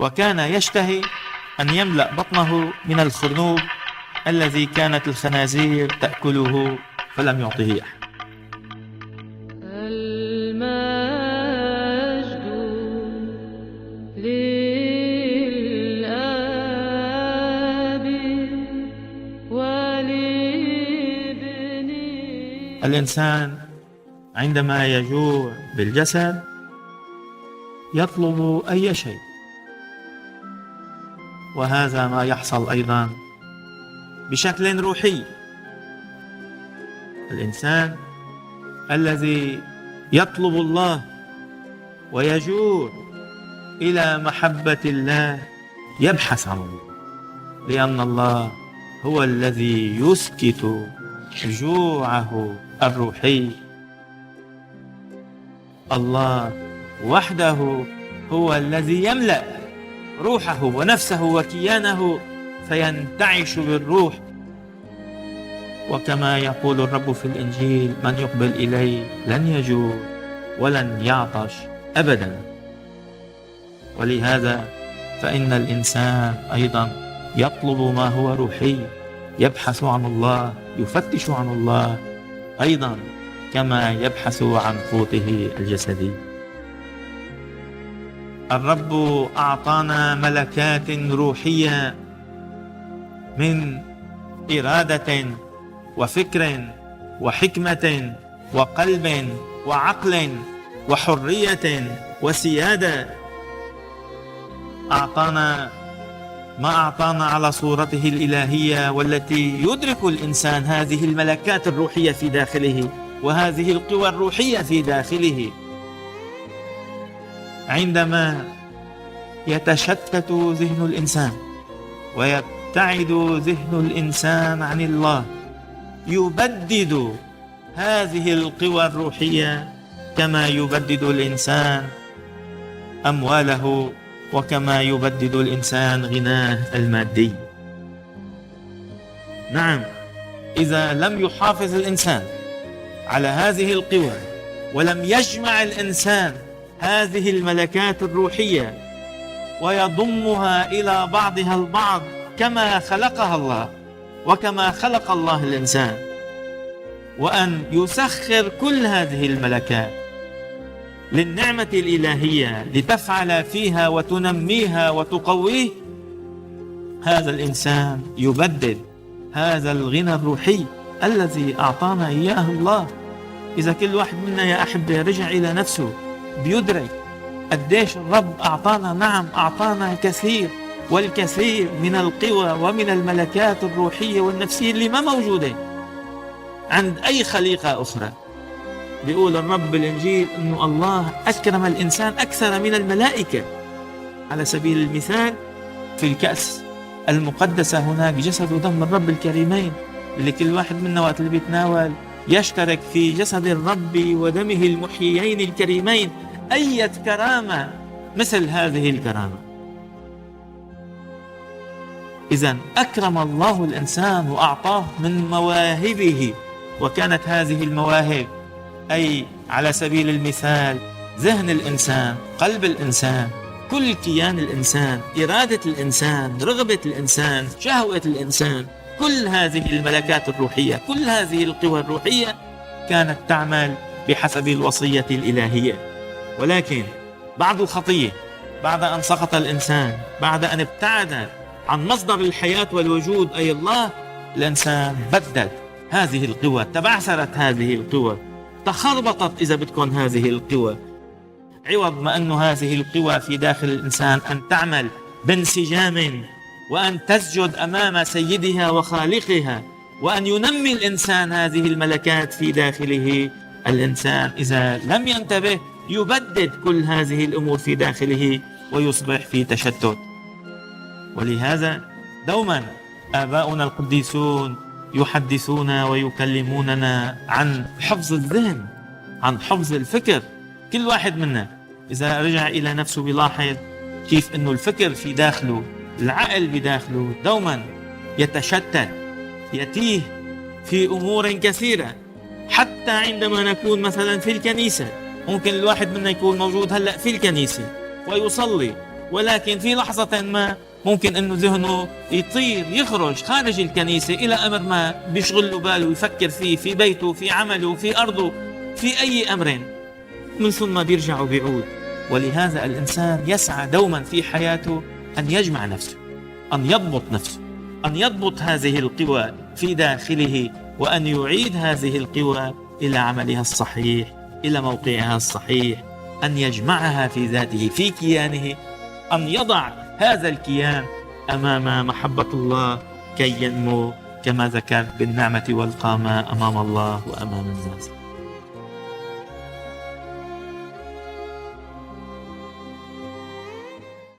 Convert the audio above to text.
وكان يشتهي أن يملأ بطنه من الخرنوب الذي كانت الخنازير تأكله فلم يعطه أحد. المجد للآب ولابن. الإنسان عندما يجوع بالجسد يطلب أي شيء، وهذا ما يحصل أيضا بشكل روحي. الإنسان الذي يطلب الله ويجوع إلى محبة الله يبحث عن الله، لأن الله هو الذي يسكت جوعه الروحي. الله وحده هو الذي يملأ روحه ونفسه وكيانه فينتعش بالروح. وكما يقول الرب في الإنجيل: من يقبل إلي لن يجوع ولن يعطش أبدا. ولهذا فإن الإنسان أيضا يطلب ما هو روحي، يبحث عن الله، يفتش عن الله أيضا كما يبحث عن قوته الجسدي. الرب أعطانا ملكات روحية من إرادة وفكر وحكمة وقلب وعقل وحرية وسيادة. أعطانا ما أعطانا على صورته الإلهية، والتي يدرك الإنسان هذه الملكات الروحية في داخله وهذه القوى الروحية في داخله. عندما يتشتت ذهن الإنسان ويبتعد ذهن الإنسان عن الله، يبدد هذه القوى الروحية كما يبدد الإنسان أمواله، وكما يبدد الإنسان غناه المادي. نعم، إذا لم يحافظ الإنسان على هذه القوى ولم يجمع الإنسان هذه الملكات الروحية ويضمها إلى بعضها البعض كما خلقها الله وكما خلق الله الإنسان، وأن يسخر كل هذه الملكات للنعمة الإلهية لتفعل فيها وتنميها وتقويه، هذا الإنسان يبدد هذا الغنى الروحي الذي أعطانا إياه الله. إذا كل واحد منا يا أحبة رجع إلى نفسه بيدرك قديش الرب أعطانا، نعم أعطانا كثير، والكثير من القوى ومن الملكات الروحية والنفسية اللي ما موجودة عند أي خليقة أخرى. بيقول الرب بالإنجيل أنه الله أكرم الإنسان أكثر من الملائكة. على سبيل المثال في الكأس المقدسة هناك جسد ودم الرب الكريمين، اللي كل واحد منا وقت اللي بيتناول يشترك في جسد الرب ودمه المحييين الكريمين. أية كرامة مثل هذه الكرامة! إذن أكرم الله الإنسان وأعطاه من مواهبه، وكانت هذه المواهب أي على سبيل المثال ذهن الإنسان، قلب الإنسان، كل كيان الإنسان، إرادة الإنسان، رغبة الإنسان، شهوة الإنسان. كل هذه الملكات الروحية، كل هذه القوى الروحية كانت تعمل بحسب الوصية الإلهية. ولكن بعد الخطية، بعد أن سقط الإنسان، بعد أن ابتعد عن مصدر الحياة والوجود أي الله، الإنسان بدد هذه القوى، تبعثرت هذه القوى، تخربطت إذا بدكم هذه القوى. عوض ما أن هذه القوى في داخل الإنسان أن تعمل بانسجام وأن تسجد أمام سيدها وخالقها وأن ينمي الإنسان هذه الملكات في داخله، الإنسان إذا لم ينتبه يبدد كل هذه الأمور في داخله ويصبح في تشتت. ولهذا دوما آباؤنا القديسون يحدثون ويكلموننا عن حفظ الذهن، عن حفظ الفكر. كل واحد منا إذا رجع إلى نفسه بيلاحظ كيف أنه الفكر في داخله، العقل بداخله دوما يتشتت، يتيه في أمور كثيرة. حتى عندما نكون مثلا في الكنيسة، ممكن الواحد منا يكون موجود هلأ في الكنيسة ويصلي ولكن في لحظة ما ممكن أنه ذهنه يطير، يخرج خارج الكنيسة إلى أمر ما بيشغل له باله ويفكر فيه في بيته، في عمله، في أرضه، في أي أمر، من ثم بيرجع وبيعود. ولهذا الإنسان يسعى دوما في حياته أن يجمع نفسه، أن يضبط نفسه، أن يضبط هذه القوى في داخله، وأن يعيد هذه القوى إلى عملها الصحيح، إلى موقعها الصحيح، أن يجمعها في ذاته، في كيانه، أن يضع هذا الكيان أمام محبة الله كي ينمو كما ذكرت بالنعمة والقامة أمام الله وأمام الناس.